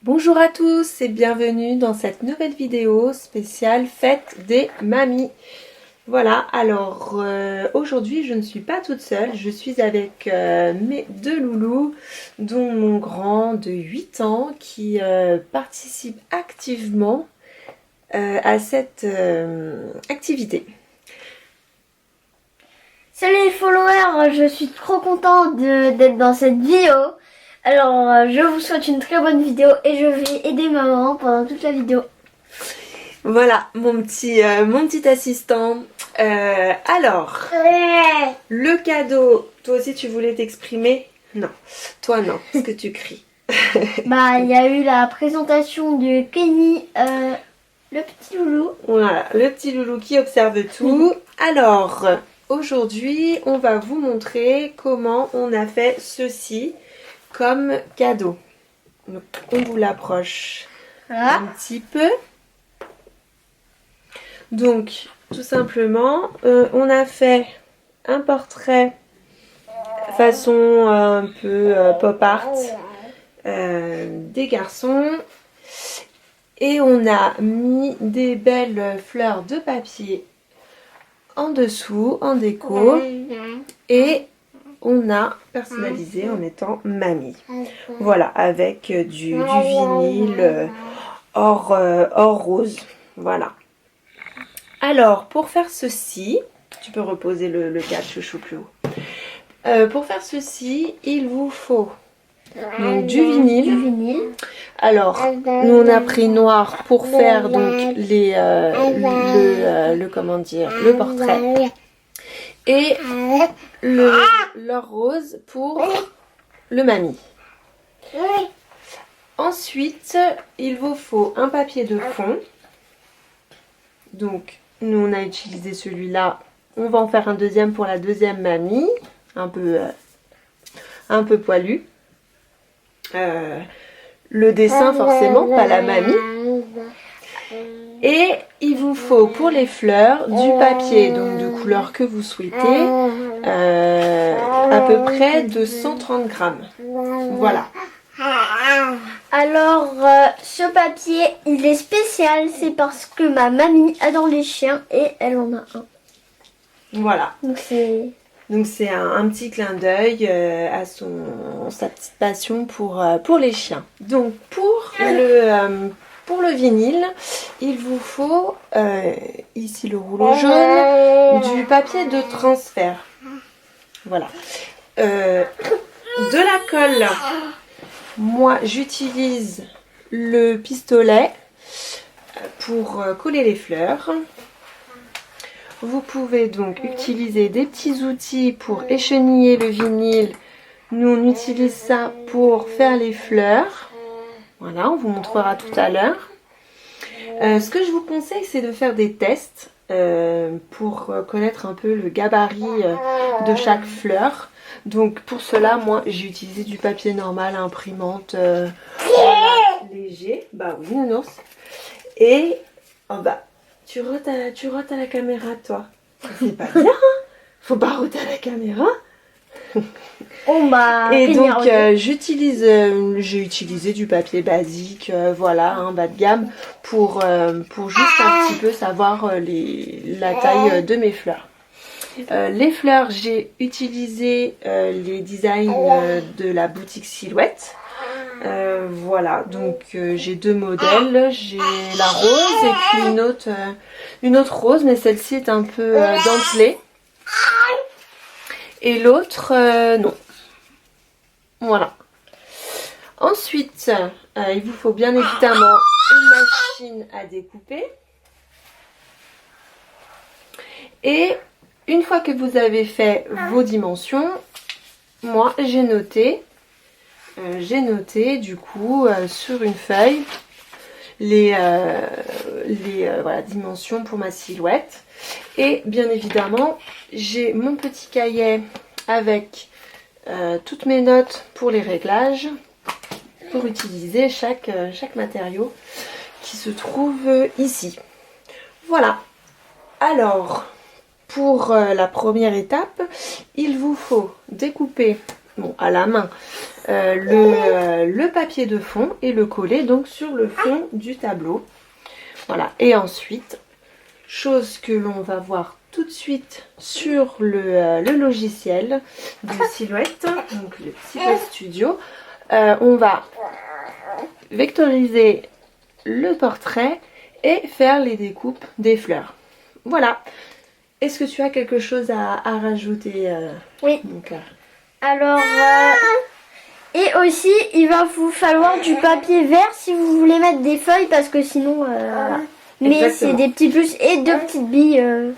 Bonjour à tous et bienvenue dans cette nouvelle vidéo spéciale fête des mamies. Voilà, alors aujourd'hui je ne suis pas toute seule, je suis avec mes deux loulous, dont mon grand de 8 ans qui participe activement à cette activité. Salut les followers, je suis trop contente d'être dans cette vidéo. Alors je vous souhaite une très bonne vidéo et je vais aider maman pendant toute la vidéo. Voilà mon petit assistant. Alors, le cadeau, toi aussi tu voulais t'exprimer? Non, toi non, parce que tu cries. Bah il y a eu la présentation de Kenny, le petit loulou. Voilà, le petit loulou qui observe tout. Alors, aujourd'hui, on va vous montrer comment on a fait ceci comme cadeau. Donc, on vous l'approche Voilà. un petit peu. Donc, tout simplement, on a fait un portrait façon un peu pop art des garçons. Et on a mis des belles fleurs de papier en dessous, en déco. Et on a personnalisé en mettant mamie. Voilà, avec du vinyle or rose. Voilà. Alors, pour faire ceci, tu peux reposer le cadre chouchou plus haut. Pour faire ceci, il vous faut donc, du vinyle. Alors, nous on a pris noir pour faire donc le portrait. Et l'or rose pour le mamie. Ensuite, il vous faut un papier de fond. Donc, nous on a utilisé celui-là. On va en faire un deuxième pour la deuxième mamie. Un peu poilu. Le dessin forcément, pas la mamie. Et il vous faut pour les fleurs du papier, donc de couleur que vous souhaitez, à peu près de 130 grammes. Voilà. Alors ce papier il est spécial, c'est parce que ma mamie adore les chiens et elle en a un. Voilà. Donc c'est un petit clin d'œil à sa petite passion pour les chiens. Donc pour le vinyle, il vous faut ici le rouleau jaune, du papier de transfert. Voilà. De la colle. Moi j'utilise le pistolet pour coller les fleurs. Vous pouvez donc utiliser des petits outils pour écheniller le vinyle. Nous, on utilise ça pour faire les fleurs. Voilà, on vous montrera tout à l'heure. Ce que je vous conseille, c'est de faire des tests pour connaître un peu le gabarit de chaque fleur. Donc, pour cela, moi, j'ai utilisé du papier normal, imprimante, léger. Bah oui, nounours. Et, oh bah... Tu rotes à la caméra, toi. C'est pas bien, hein. Faut pas roter à la caméra. Et donc, j'ai utilisé du papier basique, voilà, bas de gamme, pour juste un petit peu savoir la taille de mes fleurs. Les fleurs, j'ai utilisé les designs de la boutique Silhouette. Voilà, donc j'ai deux modèles, j'ai la rose et puis une autre rose, mais celle-ci est un peu dentelée. Et l'autre, non. Voilà. Ensuite, il vous faut bien évidemment une machine à découper. Et une fois que vous avez fait vos dimensions, moi j'ai noté du coup sur une feuille les dimensions pour ma silhouette. Et bien évidemment, j'ai mon petit cahier avec toutes mes notes pour les réglages, pour utiliser chaque matériau qui se trouve ici. Voilà. Alors, pour la première étape, il vous faut découper, bon, à la main, le papier de fond et le coller donc sur le fond du tableau. Voilà. Et ensuite, chose que l'on va voir tout de suite sur le logiciel de Silhouette, donc le Silhouette Studio, on va vectoriser le portrait et faire les découpes des fleurs. Voilà. Est-ce que tu as quelque chose à rajouter Oui. mon cœur? Alors, et aussi, il va vous falloir du papier vert si vous voulez mettre des feuilles parce que sinon, mais c'est des petits plus et 2 petites billes.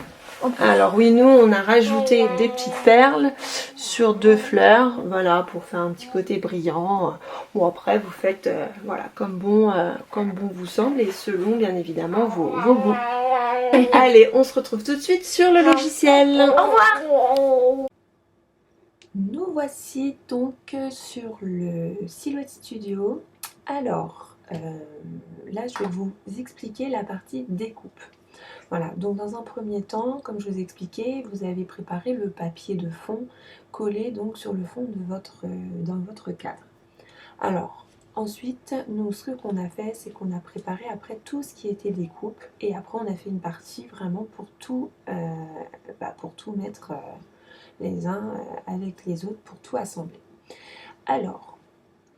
Alors oui, nous on a rajouté des petites perles sur 2 fleurs, voilà, pour faire un petit côté brillant. Bon, après vous faites voilà, comme bon vous semble et selon bien évidemment vos goûts. Allez, on se retrouve tout de suite sur le logiciel. Au revoir. Nous voici donc sur le Silhouette Studio. Alors, là je vais vous expliquer la partie découpe. Voilà, donc dans un premier temps, comme je vous ai expliqué, vous avez préparé le papier de fond collé donc sur le fond de dans votre cadre. Alors, ensuite, nous, ce qu'on a fait, c'est qu'on a préparé après tout ce qui était découpe et après on a fait une partie vraiment pour tout mettre les uns avec les autres, pour tout assembler. Alors,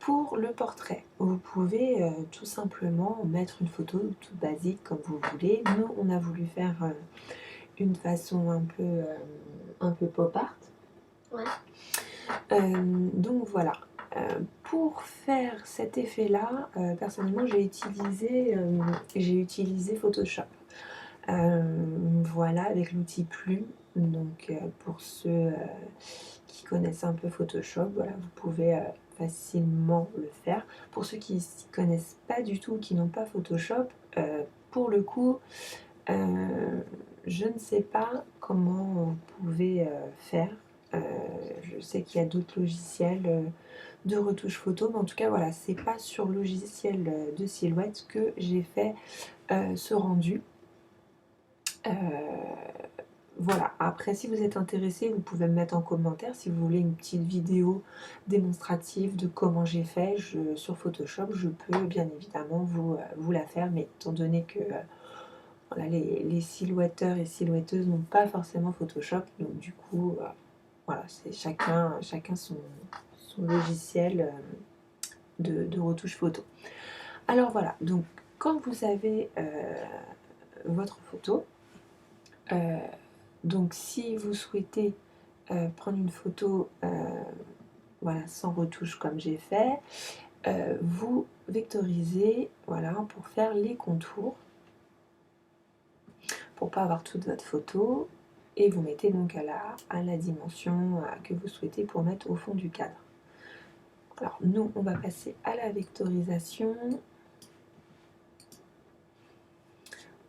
pour le portrait, vous pouvez tout simplement mettre une photo toute basique comme vous voulez. Nous, on a voulu faire une façon un peu pop art. Ouais. Donc voilà. Pour faire cet effet-là, personnellement, j'ai utilisé Photoshop. Voilà, avec l'outil Plume. Donc pour ceux qui connaissent un peu Photoshop, voilà, vous pouvez facilement le faire. Pour ceux qui ne s'y connaissent pas du tout, qui n'ont pas Photoshop, pour le coup, je ne sais pas comment vous pouvez faire. Je sais qu'il y a d'autres logiciels de retouche photo, mais en tout cas voilà, c'est pas sur le logiciel de Silhouette que j'ai fait ce rendu. Voilà, après si vous êtes intéressé, vous pouvez me mettre en commentaire si vous voulez une petite vidéo démonstrative de comment j'ai fait sur Photoshop. Je peux bien évidemment vous la faire, mais étant donné que voilà, les silhouetteurs et silhouetteuses n'ont pas forcément Photoshop, donc du coup, voilà, c'est chacun son logiciel de retouche photo. Alors voilà, donc quand vous avez votre photo, donc si vous souhaitez prendre une photo voilà, sans retouche comme j'ai fait, vous vectorisez voilà, pour faire les contours, pour pas avoir toute votre photo, et vous mettez donc à la dimension que vous souhaitez pour mettre au fond du cadre. Alors nous, on va passer à la vectorisation.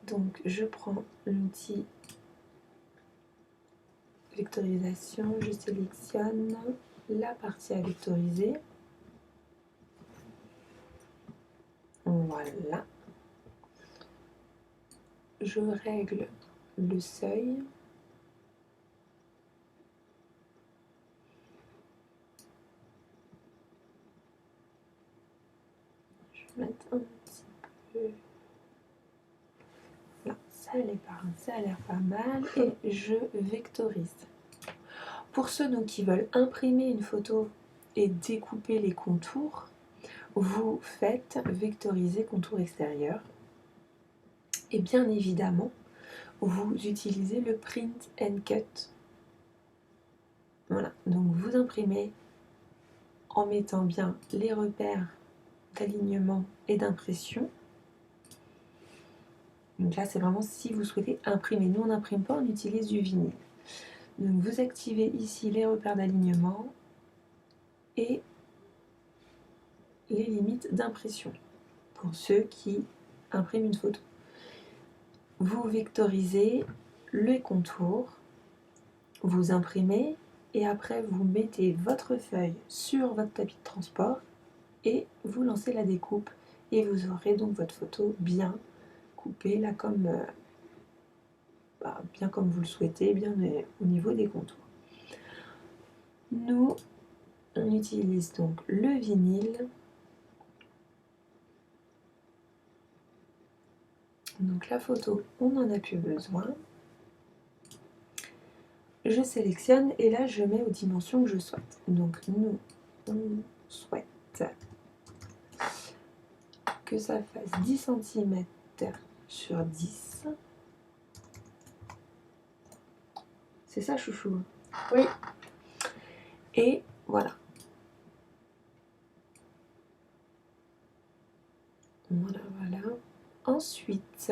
Donc je prends l'outil vectorisation, je sélectionne la partie à vectoriser. Voilà. Je règle le seuil. Je vais mettre un petit peu. Là, ça a l'air pas mal. Et je vectorise. Pour ceux donc qui veulent imprimer une photo et découper les contours, vous faites vectoriser contour extérieur. Et bien évidemment, vous utilisez le print and cut. Voilà, donc vous imprimez en mettant bien les repères d'alignement et d'impression. Donc là, c'est vraiment si vous souhaitez imprimer. Nous, on n'imprime pas, on utilise du vinyle. Donc vous activez ici les repères d'alignement et les limites d'impression pour ceux qui impriment une photo. Vous vectorisez les contours, vous imprimez et après vous mettez votre feuille sur votre tapis de transport et vous lancez la découpe et vous aurez donc votre photo bien coupée là comme bien comme vous le souhaitez, bien au niveau des contours. Nous, on utilise donc le vinyle. Donc la photo, on n'en a plus besoin. Je sélectionne et là je mets aux dimensions que je souhaite. Donc nous, on souhaite que ça fasse 10 cm sur 10. C'est ça, chouchou? Oui. Et voilà. Voilà, voilà. Ensuite,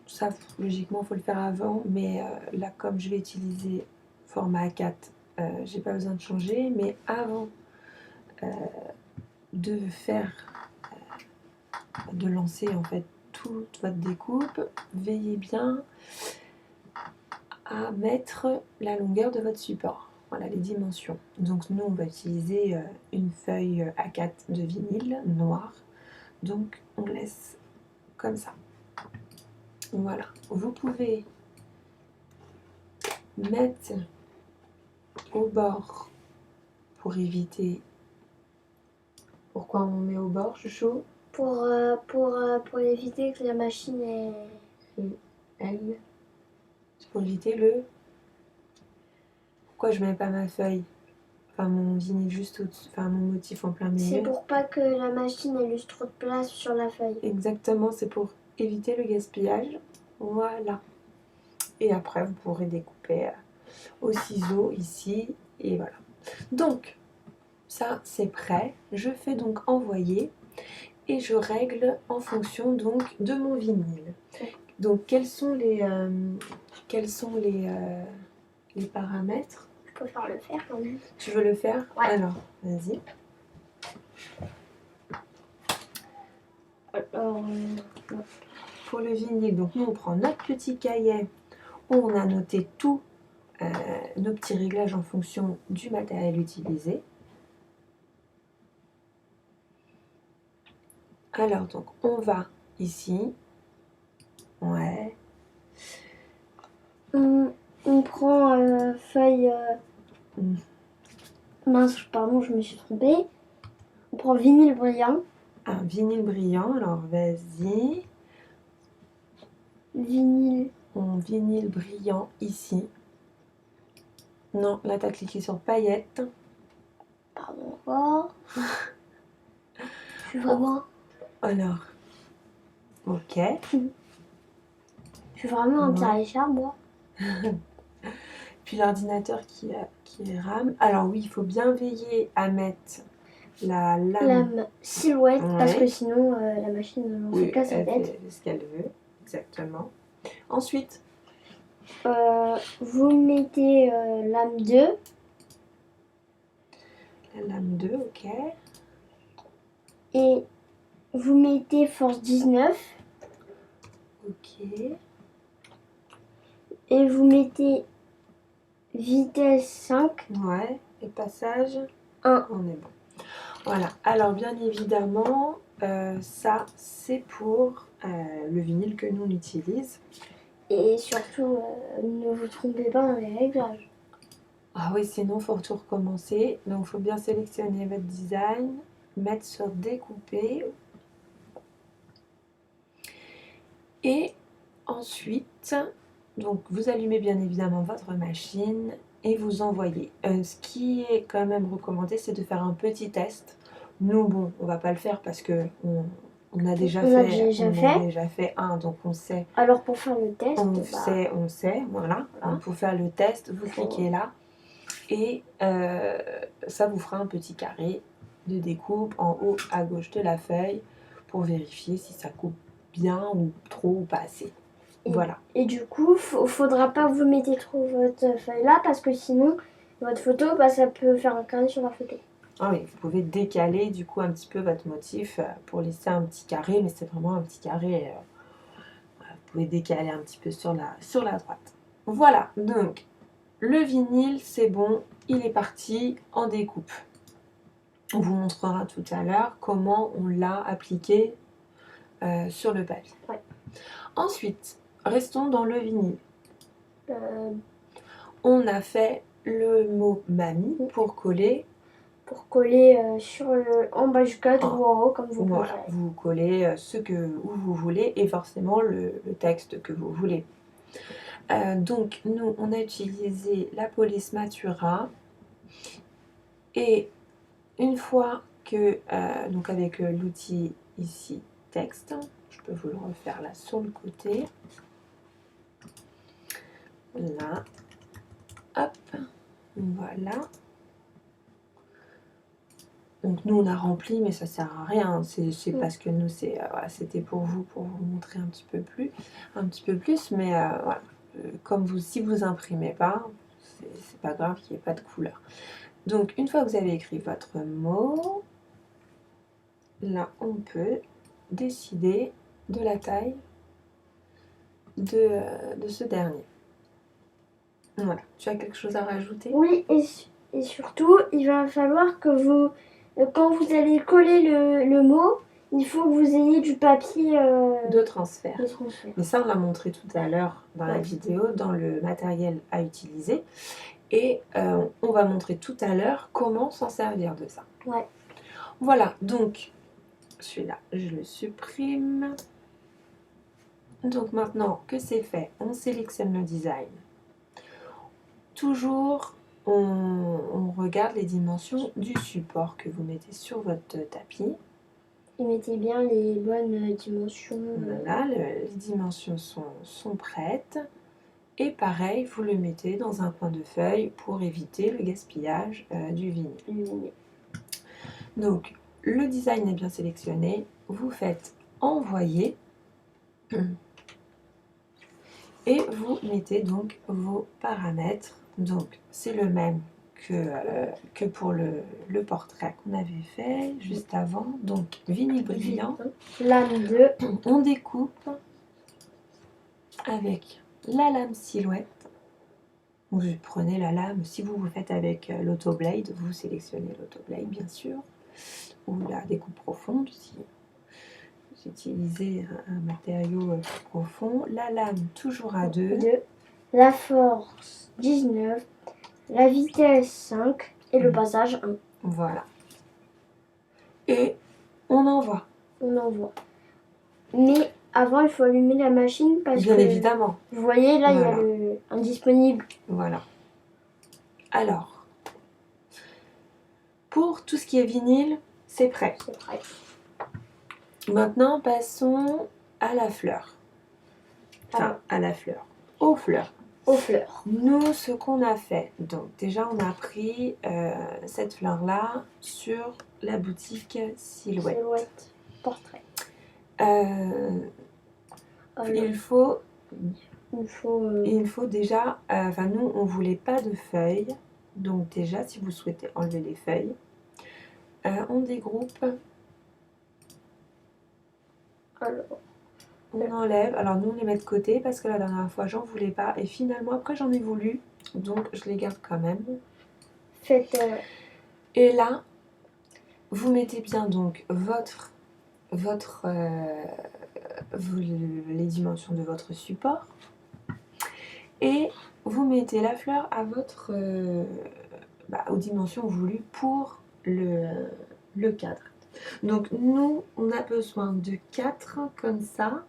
ça logiquement il faut le faire avant, mais là comme je vais utiliser format A4, j'ai pas besoin de changer, mais avant de lancer en fait toute votre découpe, veillez bien à mettre la longueur de votre support. Voilà les dimensions. Donc nous on va utiliser une feuille A4 de vinyle noir. Donc on laisse comme ça. Voilà. Vous pouvez mettre au bord pour éviter. Pourquoi on met au bord, chouchou? Pour éviter que la machine Elle. C'est pour éviter le. Pourquoi je mets pas ma feuille? Enfin mon vinyle juste au-dessus, enfin mon motif en plein milieu. C'est pour pas que la machine ait eu trop de place sur la feuille. Exactement, c'est pour éviter le gaspillage. Voilà. Et après vous pourrez découper au ciseau ici et voilà. Donc ça c'est prêt. Je fais donc envoyer et je règle en fonction donc de mon vinyle. Donc quels sont les paramètres? Je préfère le faire quand même. Tu veux le faire? Ouais. Alors, vas-y. Alors, Pour le vinyle, donc nous on prend notre petit cahier où on a noté tous nos petits réglages en fonction du matériel utilisé. Alors donc on va ici. Ouais. on prend feuille. Mince, pardon, je me suis trompée. On prend vinyle brillant. Un vinyle brillant, alors vas-y. Vinyle. Vinyle brillant ici. Non, là t'as cliqué sur paillettes. Pardon encore. Je suis vraiment. Alors. Ok. Je suis vraiment un Pierre Richard, moi. Puis l'ordinateur qui rame. Alors oui, il faut bien veiller à mettre la lame silhouette, parce que sinon la machine fait qu'à sa tête. Fait ce qu'elle veut, exactement. Ensuite, vous mettez lame 2. La lame 2, ok. Et vous mettez force 19. Ok. Et vous mettez vitesse 5. Ouais, et passage 1. On est bon. Voilà, alors bien évidemment, ça c'est pour le vinyle que nous on utilise. Et surtout, ne vous trompez pas dans les réglages. Ah oui, sinon il faut tout recommencer. Donc il faut bien sélectionner votre design, mettre sur découper. Et ensuite, donc vous allumez bien évidemment votre machine et vous envoyez. Ce qui est quand même recommandé, c'est de faire un petit test. Nous, bon, on va pas le faire parce que on a déjà fait un, donc on sait. Alors pour faire le test, on sait, voilà. Donc, pour faire le test, vous cliquez là et ça vous fera un petit carré de découpe en haut à gauche de la feuille pour vérifier si ça coupe bien ou trop ou pas assez. Voilà. Et du coup, faudra pas que vous mettez trop votre feuille là parce que sinon, votre photo, ça peut faire un carré sur la photo. Ah oui, vous pouvez décaler du coup un petit peu votre motif pour laisser un petit carré, mais c'est vraiment un petit carré. Vous pouvez décaler un petit peu sur la droite. Voilà, donc le vinyle, c'est bon, il est parti en découpe. On vous montrera tout à l'heure comment on l'a appliqué sur le papier. Ouais. Ensuite, restons dans le vinyle. Euh, On a fait le mot mamie pour coller. Sur en bas du cadre ou en haut, comme vous Voilà, préférez. vous collez où vous voulez et forcément le texte que vous voulez. Donc, nous, on a utilisé la police Matura. Et une fois que, donc avec l'outil ici, texte, je peux vous le refaire là sur le côté. Là, hop, voilà. Donc nous on a rempli mais ça sert à rien, c'est parce que nous voilà, c'était pour vous montrer un petit peu plus, mais voilà. Comme si vous imprimez pas, c'est pas grave qu'il n'y ait pas de couleur. Donc une fois que vous avez écrit votre mot, là on peut décider de la taille de ce dernier. Voilà, tu as quelque chose à rajouter? Oui, et surtout, il va falloir que vous, quand vous allez coller le mot, il faut que vous ayez du papier De transfert. de transfert. Mais ça, on l'a montré tout à l'heure dans la vidéo, dans le matériel à utiliser. Et on va montrer tout à l'heure comment s'en servir de ça. Ouais. Voilà, donc celui-là, je le supprime. Donc maintenant que c'est fait, on sélectionne le design. Toujours, on regarde les dimensions du support que vous mettez sur votre tapis. Et mettez bien les bonnes dimensions. Voilà, les dimensions sont prêtes. Et pareil, vous le mettez dans un coin de feuille pour éviter le gaspillage du vinyle. Donc, le design est bien sélectionné. Vous faites envoyer. Et vous mettez donc vos paramètres. Donc, c'est le même que pour le portrait qu'on avait fait juste avant. Donc, vinyle brillant. Lame 2. On découpe avec la lame silhouette. Vous prenez la lame, si vous vous faites avec l'autoblade, vous sélectionnez l'autoblade bien sûr, ou la découpe profonde si vous utilisez un matériau plus profond. La lame toujours à 2. La force 19, la vitesse 5 et le passage 1. Voilà. Et on envoie. On envoie. Mais avant, il faut allumer la machine parce bien que... évidemment. Vous voyez, là, Voilà. il y a indisponible. Voilà. Alors, pour tout ce qui est vinyle, c'est prêt. C'est prêt. Maintenant, passons à la fleur. Enfin, à la fleur. Aux fleurs. Aux fleurs. Nous, ce qu'on a fait, donc déjà, on a pris cette fleur-là sur la boutique Silhouette. Silhouette. Portrait. Il faut déjà, nous on voulait pas de feuilles, donc déjà si vous souhaitez enlever les feuilles, on dégroupe, on enlève, alors nous on les met de côté parce que la dernière fois j'en voulais pas et finalement après j'en ai voulu, donc je les garde quand même. Et là, vous mettez bien donc les dimensions de votre support et vous mettez la fleur à aux dimensions voulues pour le cadre. Donc nous on a besoin de 4 comme ça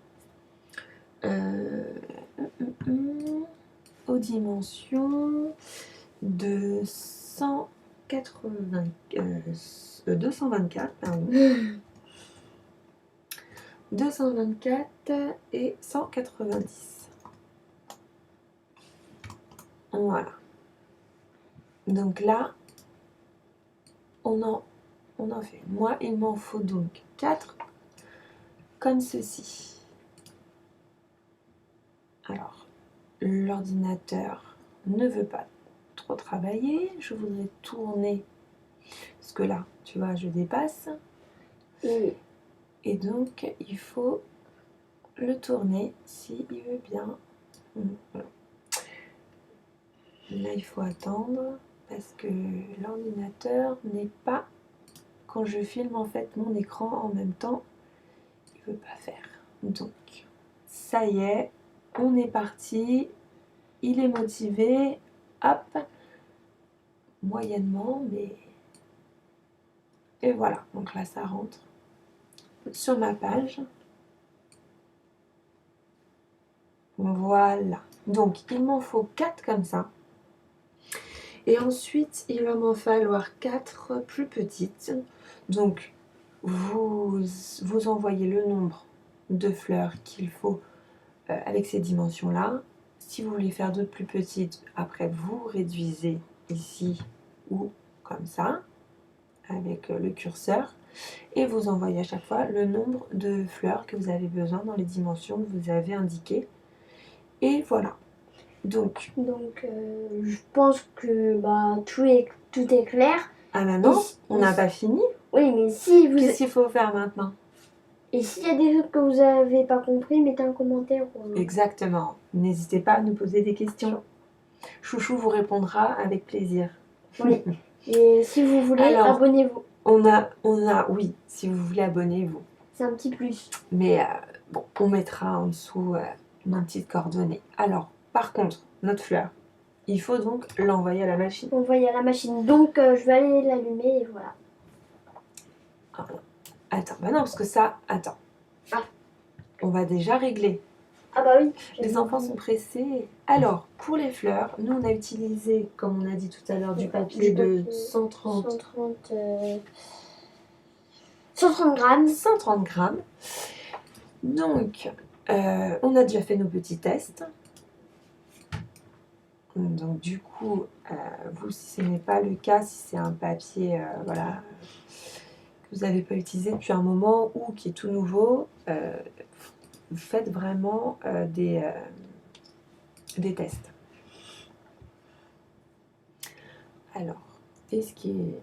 aux dimensions de 224 pardon. 224 et 190. Voilà. Donc là, on en fait. Moi, il m'en faut donc 4 comme ceci. Alors, l'ordinateur ne veut pas trop travailler. Je voudrais tourner. Parce que là, tu vois, je dépasse. Et donc, il faut le tourner s'il veut bien. Voilà. Là, il faut attendre parce que l'ordinateur n'est pas, quand je filme en fait mon écran en même temps, il ne veut pas faire. Donc, ça y est, on est parti. Il est motivé. Hop. Moyennement, mais... Et voilà. Donc là, ça rentre sur ma page. Voilà. Donc, il m'en faut 4 comme ça. Et ensuite, il va m'en falloir 4 plus petites. Donc, vous envoyez le nombre de fleurs qu'il faut avec ces dimensions-là. Si vous voulez faire d'autres plus petites, après, vous réduisez ici ou comme ça, avec le curseur. Et vous envoyez à chaque fois le nombre de fleurs que vous avez besoin dans les dimensions que vous avez indiquées. Et voilà. Donc je pense que tout est clair. Ah bah non, on n'a pas fini. Oui, mais si vous... Qu'est-ce qu'il faut faire maintenant? Et s'il y a des trucs que vous n'avez pas compris, mettez un commentaire. Exactement. N'hésitez pas à nous poser des questions. Chouchou vous répondra avec plaisir. Oui. Et si vous voulez, abonnez-vous. Oui, si vous voulez, abonnez-vous. C'est un petit plus. Mais bon, on mettra en dessous nos petites coordonnées. Alors, par contre, notre fleur, il faut donc l'envoyer à la machine. Envoyer à la machine. Donc, je vais aller l'allumer et voilà. Attends, bah non, parce que ça... Attends. Ah. On va déjà régler. Ah bah oui. Les enfants sont pressés. Alors, pour les fleurs, nous, on a utilisé, comme on a dit tout à l'heure, du papier de 130 grammes. 130 grammes. Donc, on a déjà fait nos petits tests. Donc, du coup, vous, si ce n'est pas le cas, si c'est un papier, voilà, que vous n'avez pas utilisé depuis un moment ou qui est tout nouveau, vous faites vraiment des tests. Alors, est-ce qu'il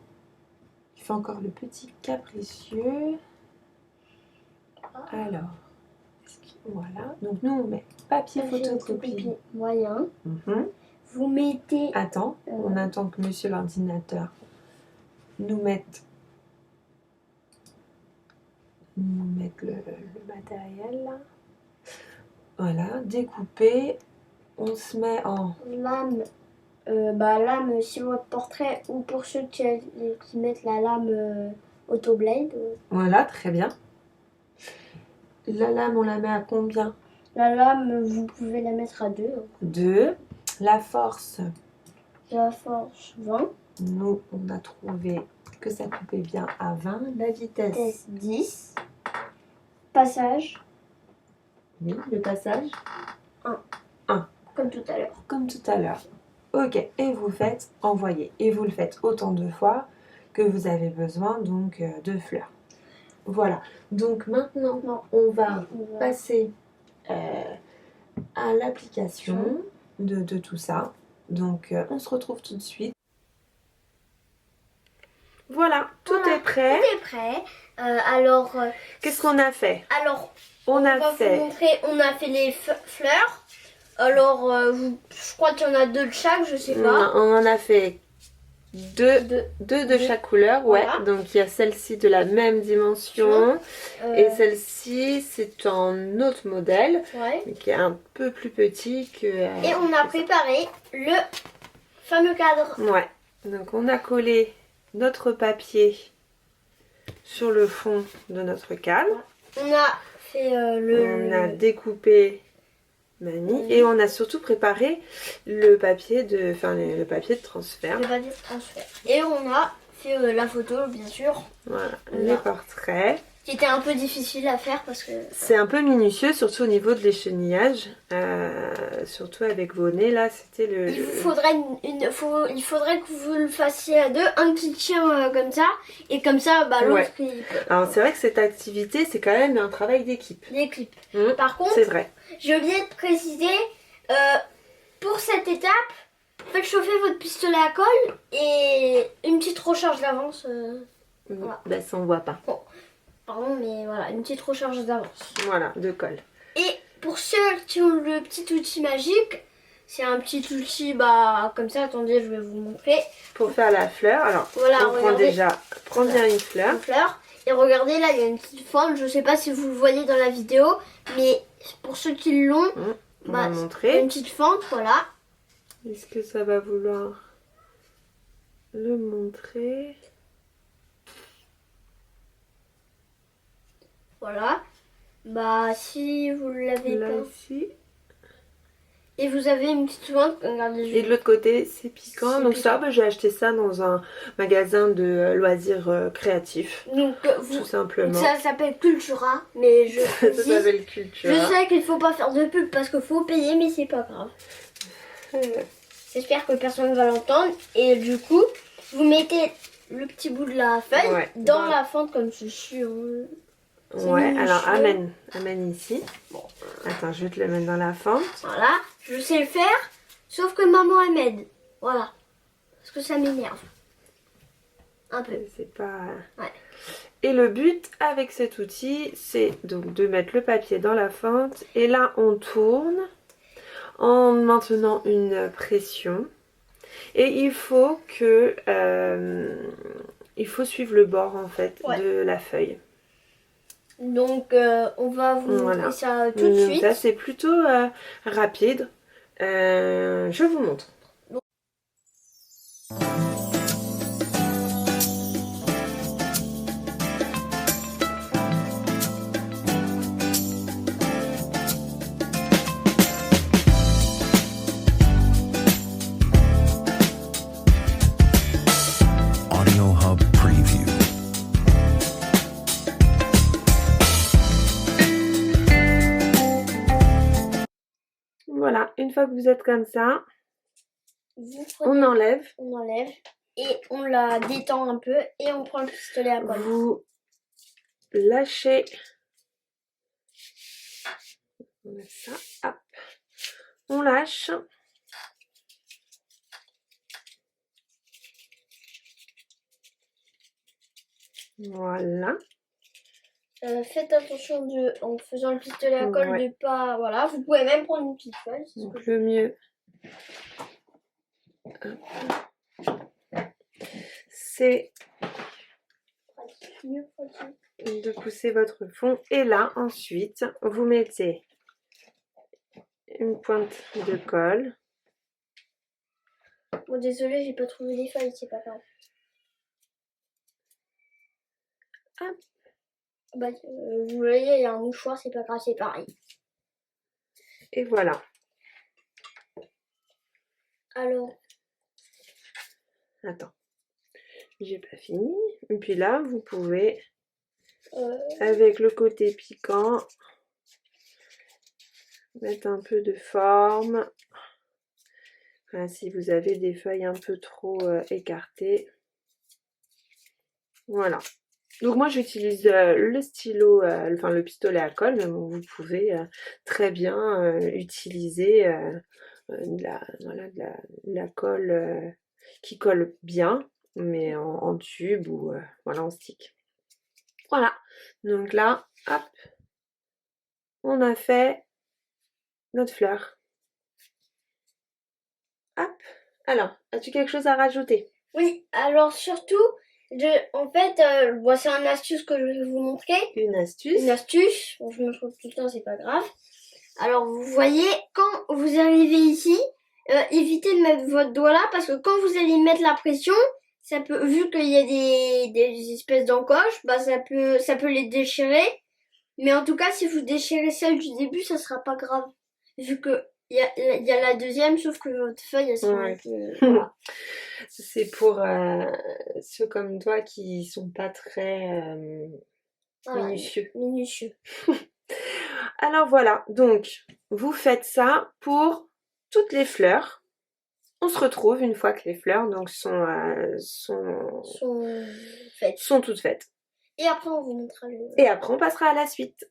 fait encore le petit capricieux? Alors, voilà. Donc nous on met papier photocopie moyen. Mhm. Vous mettez... Attends, on attend que monsieur l'ordinateur nous mette le matériel là. Voilà, découpé. On se met en lame. Lame silhouette portrait, ou pour ceux qui mettent la lame Autoblade. Voilà, très bien. La lame, on la met à combien? La lame, vous pouvez la mettre à 2. 2. La force. La force, 20. Nous, on a trouvé que ça coupait bien à 20. La vitesse, 10. Passage. Oui, le passage 1. 1. Comme tout à l'heure. Comme tout à l'heure. Ok, et vous faites envoyer. Et vous le faites autant de fois que vous avez besoin donc de fleurs. Voilà. Donc maintenant, on va passer à l'application de tout ça. Donc on se retrouve tout de suite. Voilà, tout est prêt. Tout est prêt. Alors, qu'est-ce qu'on a fait? Alors, on va vous montrer. On a fait les fleurs. Alors, je crois qu'il y en a 2 de chaque, je sais pas. On en a fait deux de chaque couleur, voilà. Ouais. Donc il y a celle-ci de la même dimension et celle-ci c'est un autre modèle, ouais, qui est un peu plus petit que... et on a préparé le fameux cadre. Ouais, donc on a collé notre papier sur le fond de notre cadre. On a fait on a découpé Mani, et on a surtout préparé le papier de, le papier de transfert. Le papier de transfert. Et on a fait la photo, bien sûr. Voilà, les portraits. Qui était un peu difficile à faire parce que... C'est un peu minutieux, surtout au niveau de l'échenillage. Surtout avec vos nez, là, c'était le... Il faudrait que vous le fassiez à 2. Un qui tient comme ça, et comme ça, l'autre... Ouais. Alors c'est vrai que cette activité, c'est quand même un travail d'équipe. D'équipe. Par contre, c'est vrai. Je viens de préciser, pour cette étape, faites chauffer votre pistolet à colle et une petite recharge d'avance. Voilà. Ben, ça on voit pas. Bon. Pardon, mais voilà, une petite recharge d'avance. Voilà, de colle. Et pour ceux qui ont le petit outil magique, c'est un petit outil, comme ça, attendez, je vais vous montrer. Pour faire la fleur, alors, voilà, on prend déjà, prends bien une fleur. Et regardez, là, il y a une petite fente. Je sais pas si vous le voyez dans la vidéo, mais pour ceux qui l'ont, on va il y a montrer. une petite fente, voilà. Est-ce que ça va vouloir le montrer? Voilà. Bah, si vous l'avez Là, pas. ici. Et vous avez une petite fente, regardez. Et de l'autre côté, c'est piquant. Donc ça, j'ai acheté ça dans un magasin de loisirs créatifs. Donc, tout simplement. Ça s'appelle Cultura, mais je ça s'appelle Cultura. Je sais qu'il faut pas faire de pub parce qu'il faut payer, mais c'est pas grave. J'espère que personne ne va l'entendre. Et du coup, vous mettez le petit bout de la feuille dans la fente comme ceci. Ouais, alors amène ici. Bon. Attends, je vais te le mettre dans la fente. Voilà, je sais le faire, sauf que maman elle m'aide. Voilà, parce que ça m'énerve. Un peu. C'est pas... Ouais. Et le but avec cet outil, c'est donc de mettre le papier dans la fente. Et là, on tourne en maintenant une pression. Et il faut que... il faut suivre le bord en fait de la feuille. Donc on va vous montrer ça tout de suite. Ça c'est plutôt rapide. Je vous montre. Voilà, une fois que vous êtes comme ça, on enlève. On enlève et on la détend un peu et on prend le pistolet à colle. Vous lâchez. On met ça, hop. On lâche. Voilà. Faites attention en faisant le pistolet à colle de pas... Voilà, vous pouvez même prendre une petite feuille. Donc le mieux, c'est de pousser votre fond. Et là, ensuite, vous mettez une pointe de colle. Bon, désolé, j'ai pas trouvé les feuilles, c'est pas grave. Hop. Bah, vous voyez, il y a un mouchoir, c'est pas grave, c'est pareil. Et voilà. Alors. Attends. J'ai pas fini. Et puis là, vous pouvez, avec le côté piquant, mettre un peu de forme. Enfin, si vous avez des feuilles un peu trop écartées. Voilà. Donc moi j'utilise le stylo, enfin le pistolet à colle, mais vous pouvez très bien utiliser de la colle qui colle bien, mais en tube ou voilà, en stick. Voilà, donc là, hop, on a fait notre fleur. Hop, alors, as-tu quelque chose à rajouter? Oui, alors surtout... en fait, c'est une astuce que je vais vous montrer. Une astuce. Une astuce. Bon, je me trompe tout le temps, c'est pas grave. Alors, vous voyez, quand vous arrivez ici, évitez de mettre votre doigt là parce que quand vous allez mettre la pression, ça peut, vu qu'il y a des espèces d'encoches, bah ça peut les déchirer. Mais en tout cas, si vous déchirez celle du début, ça sera pas grave, vu que il y a la deuxième, sauf que votre feuille, elle sera un peu... Voilà. C'est pour ceux comme toi qui sont pas très minutieux. Alors voilà, donc vous faites ça pour toutes les fleurs. On se retrouve une fois que les fleurs donc sont toutes faites. Et après on vous montrera Et après on passera à la suite.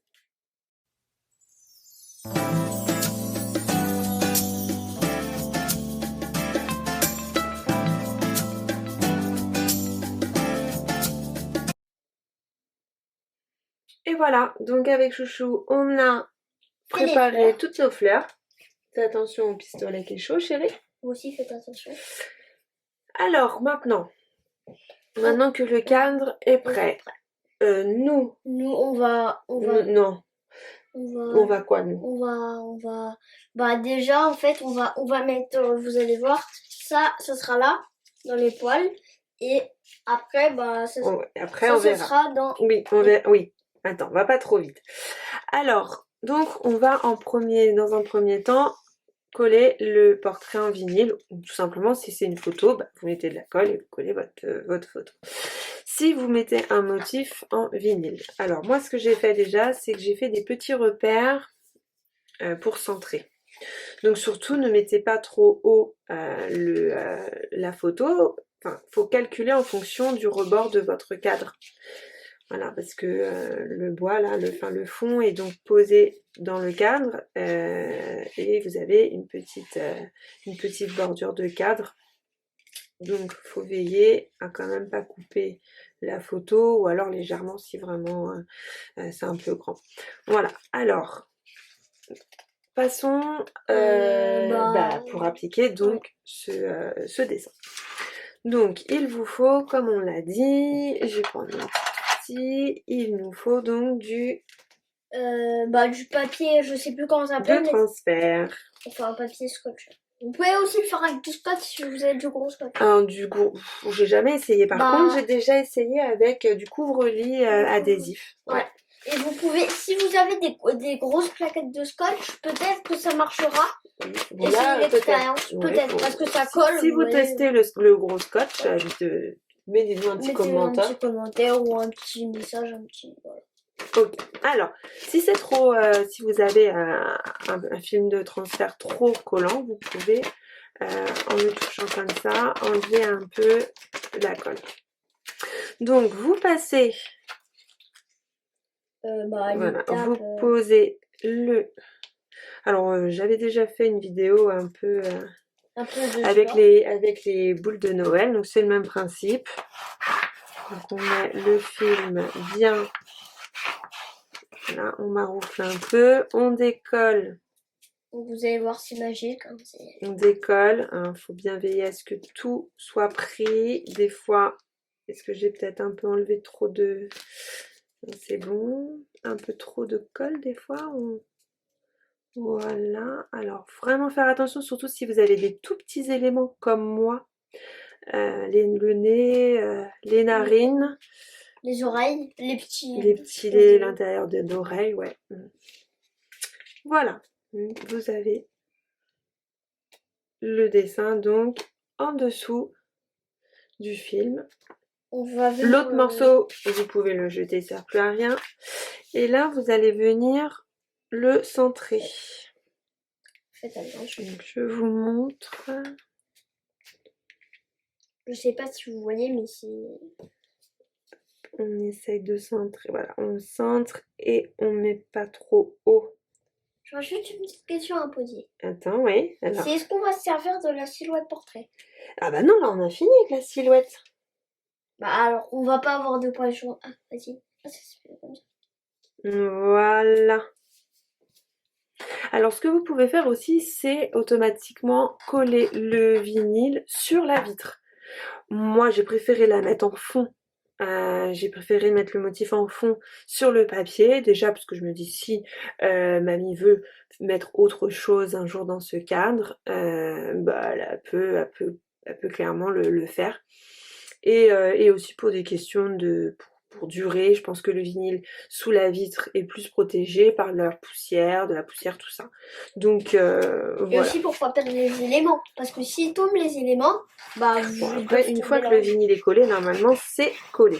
Et voilà, donc avec Chouchou, on a préparé toutes nos fleurs. Fais attention au pistolet qui est chaud, chérie. Vous aussi, faites attention. Alors, maintenant que le cadre est prêt, Nous. Nous, on va, Non. On va quoi, nous? bah déjà, en fait, on va mettre, vous allez voir, ça sera là, dans les poils. Et après, bah, Après, on verra. sera dans... Oui, on verra. Oui. Attends, on va pas trop vite. Alors, donc, on va dans un premier temps, coller le portrait en vinyle. Tout simplement, si c'est une photo, bah, vous mettez de la colle et vous collez votre photo. Si vous mettez un motif en vinyle. Alors, moi, ce que j'ai fait déjà, c'est que j'ai fait des petits repères pour centrer. Donc surtout, ne mettez pas trop haut la photo. Enfin, faut calculer en fonction du rebord de votre cadre. Voilà, parce que le bois, là, le fond est donc posé dans le cadre et vous avez une petite bordure de cadre. Donc, faut veiller à quand même pas couper la photo ou alors légèrement si vraiment c'est un peu grand. Voilà, alors... Passons pour appliquer donc ce dessin. Donc il vous faut, comme on l'a dit, je vais prendre un petit, il nous faut donc du papier, je sais plus comment ça s'appelle. De transfert. Enfin, un papier scotch. Vous pouvez aussi le faire avec du scotch si vous avez du gros scotch. Du gros, j'ai jamais essayé. Par contre, j'ai déjà essayé avec du couvre-lit adhésif. Ouais. Et vous pouvez, si vous avez des grosses plaquettes de scotch, peut-être que ça marchera. Bon, et c'est une expérience, peut-être, parce que ça colle. Si vous testez le gros scotch, je te mets un petit commentaire. Un petit commentaire ou un petit message, voilà. Ok, alors, si c'est trop, si vous avez un film de transfert trop collant, vous pouvez, en le touchant comme ça, enlever un peu la colle. Donc, vous passez... voilà, vous posez le... Alors, j'avais déjà fait une vidéo un peu avec les boules de Noël, donc c'est le même principe. Donc, on met le film bien... Là, on maroufle un peu, on décolle. Vous allez voir, c'est magique. Hein, on décolle, il faut bien veiller à ce que tout soit pris. Des fois, est-ce que j'ai peut-être un peu enlevé trop de... C'est bon. Un peu trop de colle des fois. Voilà. Alors, vraiment faire attention, surtout si vous avez des tout petits éléments comme moi. Le nez, les narines. Les oreilles, les petits... l'intérieur de l'oreille, ouais. Voilà. Vous avez le dessin donc en dessous du film. L'autre morceau, vous pouvez le jeter, ça ne sert plus à rien. Et là, vous allez venir le centrer. Faites attention. Donc, je vous montre. Je sais pas si vous voyez, mais c'est... On essaye de centrer. Voilà, on centre et on met pas trop haut. J'aurais juste une petite question à poser. Attends, oui. C'est est-ce qu'on va se servir de la silhouette portrait? Ah bah non, là on a fini avec la silhouette. Bah alors, on va pas avoir de points chauds. Ah, vas-y. Ah, ça se fait comme ça. Voilà. Alors ce que vous pouvez faire aussi, c'est automatiquement coller le vinyle sur la vitre. Moi, j'ai préféré la mettre en fond. J'ai préféré mettre le motif en fond sur le papier, déjà parce que je me dis si mamie veut mettre autre chose un jour dans ce cadre, elle peut clairement le faire. Et aussi pour des questions pour durer, je pense que le vinyle sous la vitre est plus protégé par de la poussière, tout ça. Donc voilà. Et aussi pour pas perdre les éléments, parce que s'il tombe les éléments, bah après, une fois que le vinyle est collé, normalement c'est collé.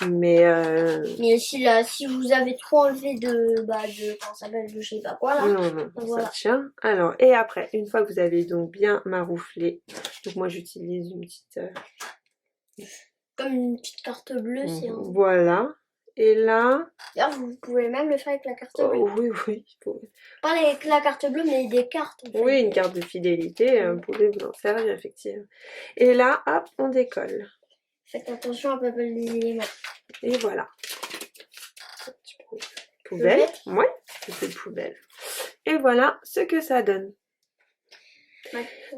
Mais si vous avez trop enlevé comment ça s'appelle, je sais pas quoi là. Non, voilà. Ça tient. Alors, et après, une fois que vous avez donc bien marouflé, donc moi j'utilise une petite... Comme une petite carte bleue, c'est un... Voilà. Et là... D'ailleurs, vous pouvez même le faire avec la carte bleue. Oui. Pas avec la carte bleue, mais des cartes. En fait. Oui, une carte de fidélité, vous pouvez vous en servir, effectivement. Et là, hop, on décolle. Faites attention à pas perdre les éléments. Et voilà. Poubelle. Ouais, c'est poubelle. Et voilà ce que ça donne.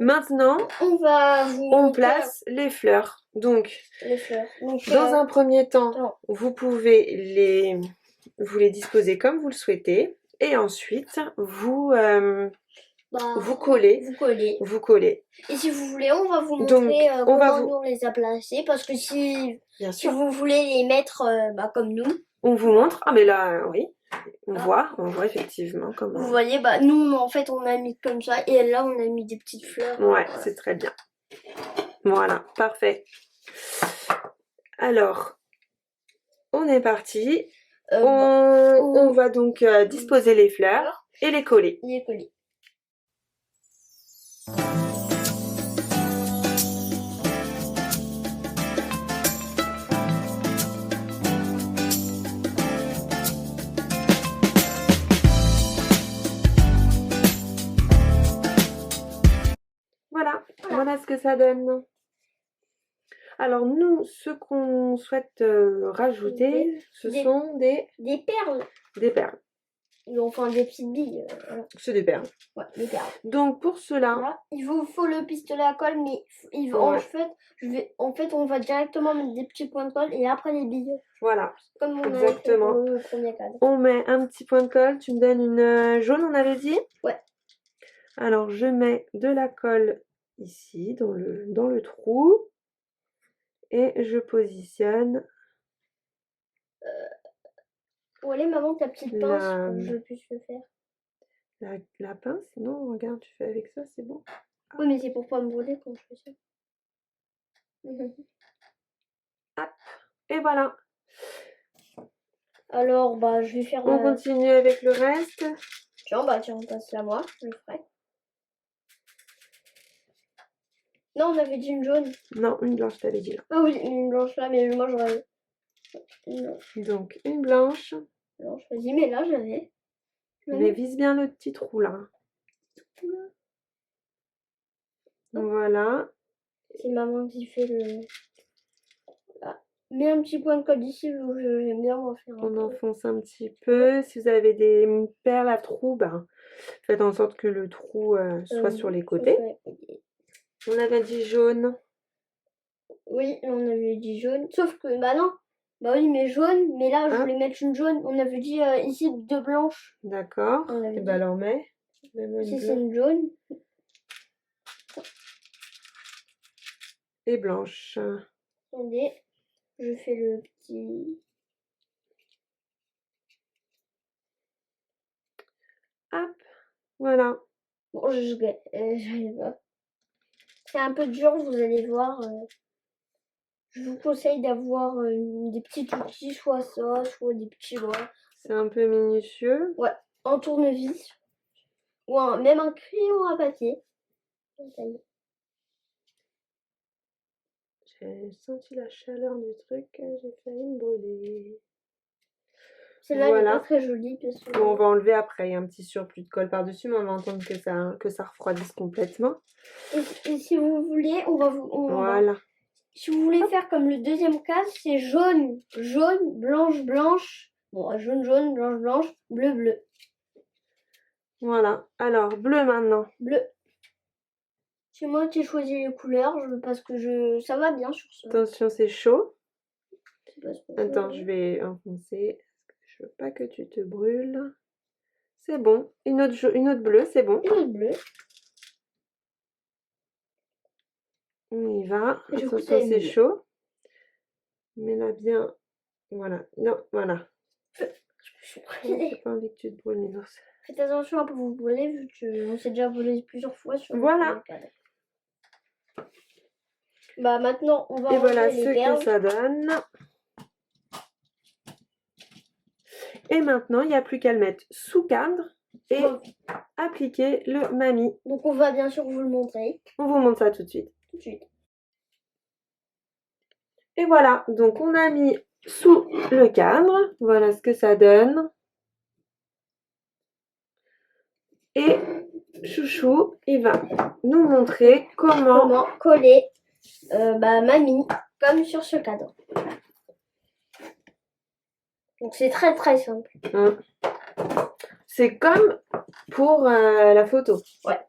Maintenant, On va vous on montrer place les fleurs. Donc, les fleurs. Donc, dans un premier temps, attends. vous pouvez vous les disposer comme vous le souhaitez. Et ensuite, vous collez. Vous collez. Vous collez. Et si vous voulez, on va vous Donc, montrer on comment va vous... nous on les a placés. Parce que si Bien sûr. vous voulez les mettre comme nous, On vous montre. Ah, mais là, oui. On voit effectivement comment. vous voyez, nous en fait on a mis comme ça. Et là on a mis des petites fleurs. Ouais, c'est très bien. Voilà, parfait. Alors, on est parti. On va donc disposer les fleurs et les coller. Les coller. Voilà ce que ça donne. Alors nous, ce qu'on souhaite rajouter, ce sont des perles. Des perles. Enfin des petites billes. C'est des perles. Ouais, des perles. Donc pour cela, là, il vous faut le pistolet à colle, mais en fait, on va directement mettre des petits points de colle et après les billes. Voilà. Comme on exactement. A fait pour le premier cadre. On met un petit point de colle. Tu me donnes une jaune, on avait dit? Ouais. Alors je mets de la colle ici dans le trou et je positionne. Où elle est, maman, ta petite pince pour que je puisse le faire? La pince? Non, regarde, tu fais avec ça, c'est bon. Oui, mais c'est pour pas me brûler quand je fais ça. Hop, et voilà. Alors, je vais faire On continue avec le reste. Tiens, passe-la moi, je le ferai. Non, on avait dit une jaune. Non, une blanche, t'avais dit là. Ah oui, une blanche là, mais moi j'aurais... Donc, une blanche. Blanche, vas-y, mais là j'avais. Mais vise bien le petit trou là. Voilà. C'est maman qui fait le... Là. Mets un petit point de colle ici, j'aime bien m'en faire un On peu. enfonce un petit peu. Si vous avez des perles à trous, faites en sorte que le trou soit sur les côtés. On avait dit jaune. Oui, on avait dit jaune. Sauf que, non. Oui, mais jaune. Mais là, je voulais mettre une jaune. On avait dit ici deux blanches. D'accord. Et alors mets. Ici, c'est une jaune. Et blanche. Attendez, je fais le petit... Hop, voilà. Bon, j'arrive pas. C'est un peu dur, vous allez voir. Je vous conseille d'avoir des petits outils, soit ça, soit des petits doigts. C'est un peu minutieux. Ouais, un tournevis. Ou même un crayon à papier. J'ai senti la chaleur du truc, j'ai failli me brûler. Celle-là n'est pas très jolie. Parce que... Bon, on va enlever après, il y a un petit surplus de colle par-dessus, mais on va entendre que ça refroidisse complètement. Et si vous voulez, voilà. Si vous voulez faire comme le deuxième cas, c'est jaune, jaune, blanche, blanche. Bon, jaune, jaune, blanche, blanche, bleu, bleu. Voilà. Alors, bleu maintenant. Bleu. C'est moi qui ai choisi les couleurs parce que ça va bien sur ça. Attention, c'est chaud. Attends, je vais enfoncer. Je veux pas que tu te brûles. C'est bon. Une autre bleue, c'est bon. Une autre bleue. On y va. Attention, c'est chaud. Mets-la bien. Voilà. Non, voilà. J'ai pas envie que tu te brûles, mes ours. Faites attention à ne pas vous brûler vu qu'on s'est déjà brûlé plusieurs fois sur voilà. Maintenant, on va et voilà les ce perles. Que ça donne. Et maintenant, il n'y a plus qu'à le mettre sous cadre et appliquer le mamie. Donc, on va bien sûr vous le montrer. On vous montre ça tout de suite. Tout de suite. Et voilà, donc on a mis sous le cadre. Voilà ce que ça donne. Et Chouchou, il va nous montrer comment coller mamie comme sur ce cadre. Donc c'est très très simple. C'est comme pour la photo. Ouais.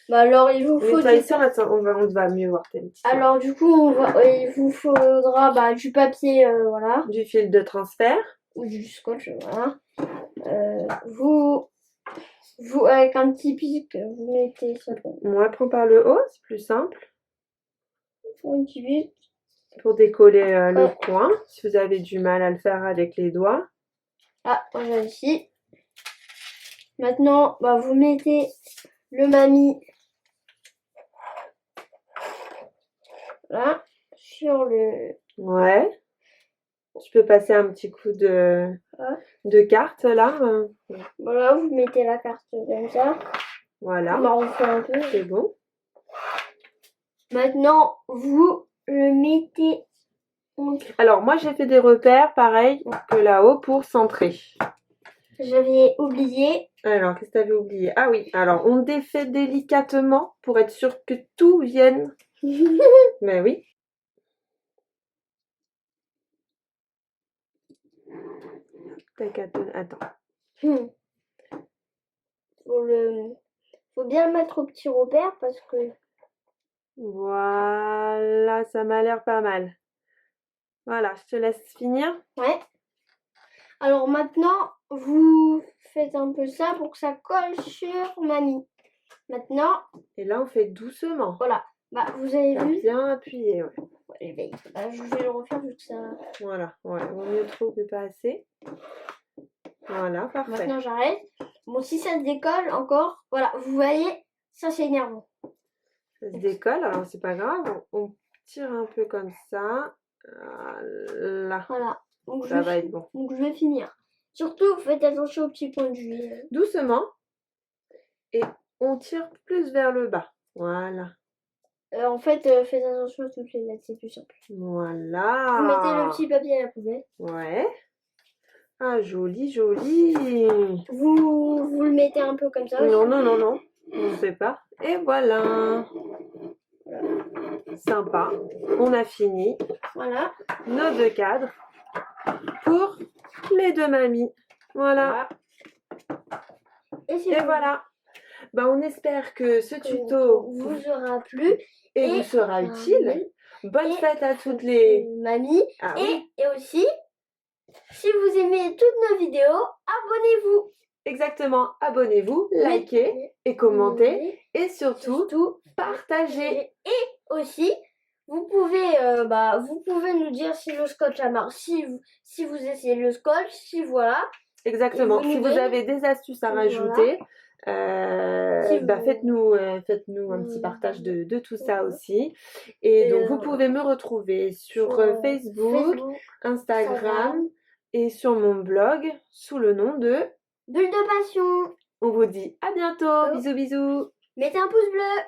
Bah alors il vous faut Mets-toi du ici, on va mieux voir tes petits doigts. Alors du coup, il vous faudra du papier, voilà, Du fil de transfert. ou du scotch, voilà. Vous avec un petit pic, vous mettez ça Moi, prends par le haut, c'est plus simple. un petit pic. Pour décoller le Ouais. coin, si vous avez du mal à le faire avec les doigts. Ah, voilà ici. Maintenant, vous mettez le mamie, là, sur le... Ouais. Tu peux passer un petit coup de carte là. Voilà, vous mettez la carte comme ça. Voilà. On en refait un peu. C'est bon. Maintenant, vous le mettez... Alors, moi, j'ai fait des repères pareil que là-haut pour centrer. J'avais oublié. Alors, qu'est-ce que tu avais oublié? Ah oui, alors, on défait délicatement pour être sûr que tout vienne. Mais oui. Attends. Faut bien le mettre au petit repère parce que... Voilà, ça m'a l'air pas mal. Voilà, je te laisse finir. Ouais. Alors maintenant, vous faites un peu ça pour que ça colle sur mamie. Maintenant... Et là, on fait doucement. Voilà. Vous avez vu? Bien appuyé, ouais. Je vais le refaire vu que ça... Voilà, ouais, vaut mieux trop que pas assez. Voilà, parfait. Maintenant, j'arrête. Bon, si ça se décolle encore, voilà, vous voyez, ça c'est énervant. Ça se décolle, alors c'est pas grave, on tire un peu comme ça. Là. Voilà. Donc, ça va être bon. Donc, je vais finir. Surtout, faites attention aux petits points de vue. Doucement. Et on tire plus vers le bas. Voilà. En fait, faites attention à toutes les lettres, c'est plus simple. Voilà. Vous mettez le petit papier à la poubelle. Ouais. Ah, joli, joli. Vous le mettez un peu comme ça. Non, non, non, non. On ne fait pas. Et voilà. Sympa. On a fini. Voilà. Nos deux cadres pour les deux mamies. Voilà. Et voilà. On espère que ce tuto vous aura plu et vous sera utile. Bonne fête à toutes les mamies. Ah, oui. Et aussi, si vous aimez toutes nos vidéos, abonnez-vous. Exactement, abonnez-vous, likez et commentez et surtout partagez. Et aussi, vous pouvez nous dire si le scotch a marché, si vous essayez le scotch, si voilà. Exactement, si vous avez des astuces à rajouter, faites-nous un petit partage de tout ça aussi. Et donc vous pouvez me retrouver sur Facebook, Instagram et sur mon blog sous le nom de Bulle de Passion. On vous dit à bientôt. Bisous, bisous. Mettez un pouce bleu.